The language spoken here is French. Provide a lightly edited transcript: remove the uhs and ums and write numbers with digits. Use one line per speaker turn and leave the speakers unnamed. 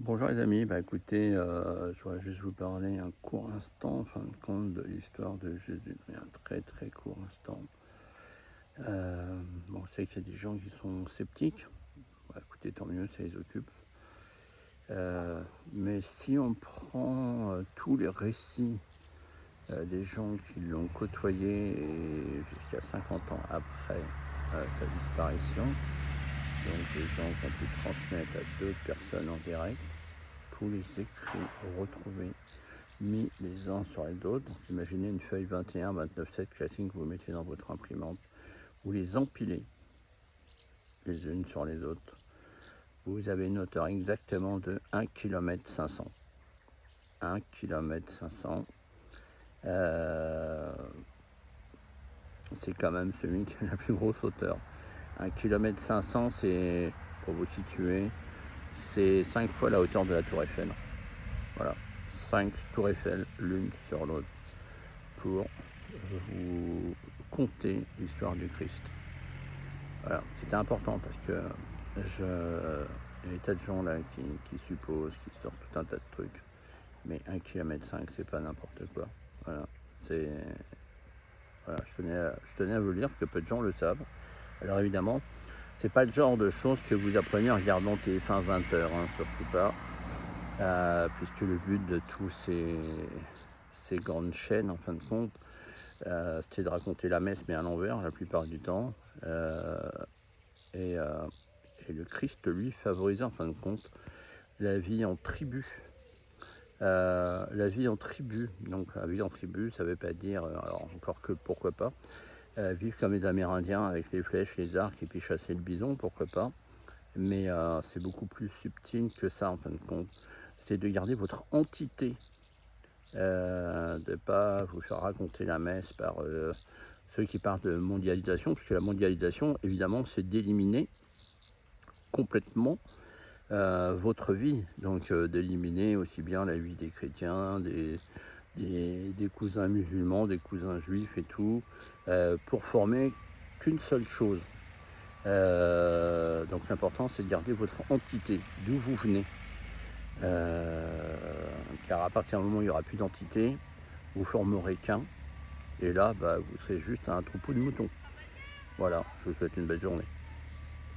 Bonjour les amis, écoutez, je voudrais juste vous parler un court instant, en fin de compte, de l'histoire de Jésus, mais un très très court instant. Bon, je sais qu'il y a des gens qui sont sceptiques, écoutez, tant mieux, ça les occupe. Mais si on prend tous les récits des gens qui l'ont côtoyé et jusqu'à 50 ans après sa disparition, donc des gens qui ont pu transmettre à d'autres personnes en direct, tous les écrits retrouvés, mis les uns sur les autres. Donc imaginez une feuille 21, 29,7 classique que vous mettez dans votre imprimante, vous les empilez les unes sur les autres. Vous avez une hauteur exactement de 1 km 500. 1 km 500. C'est quand même celui qui a la plus grosse hauteur. 1 km 500, c'est, pour vous situer, c'est 5 fois la hauteur de la tour Eiffel. Voilà, 5 tours Eiffel l'une sur l'autre pour vous conter l'histoire du Christ. Voilà, c'était important parce que il y a des tas de gens là qui supposent, qui sortent tout un tas de trucs, mais 1,5 km, c'est pas n'importe quoi. Voilà, voilà, je tenais à vous le dire, que peu de gens le savent. Alors évidemment, c'est pas le genre de choses que vous apprenez en regardant TF1 20h, surtout pas. Puisque le but de tous ces grandes chaînes, en fin de compte, c'est de raconter la messe, mais à l'envers, la plupart du temps. Et le Christ, lui, favorisait, en fin de compte, la vie en tribu. La vie en tribu. Donc, la vie en tribu, ça ne veut pas dire, alors encore que pourquoi pas, vivre comme les Amérindiens avec les flèches, les arcs et puis chasser le bison, pourquoi pas. Mais c'est beaucoup plus subtil que ça, en fin de compte. C'est de garder votre entité, de ne pas vous faire raconter la messe par ceux qui parlent de mondialisation, puisque la mondialisation, évidemment, c'est d'éliminer complètement votre vie, donc d'éliminer aussi bien la vie des chrétiens, des cousins musulmans, des cousins juifs et tout, pour former qu'une seule chose. Donc l'important, c'est de garder votre entité, d'où vous venez. Car à partir du moment où il n'y aura plus d'entité, vous formerez qu'un, et là, vous serez juste un troupeau de moutons. Voilà, je vous souhaite une belle journée.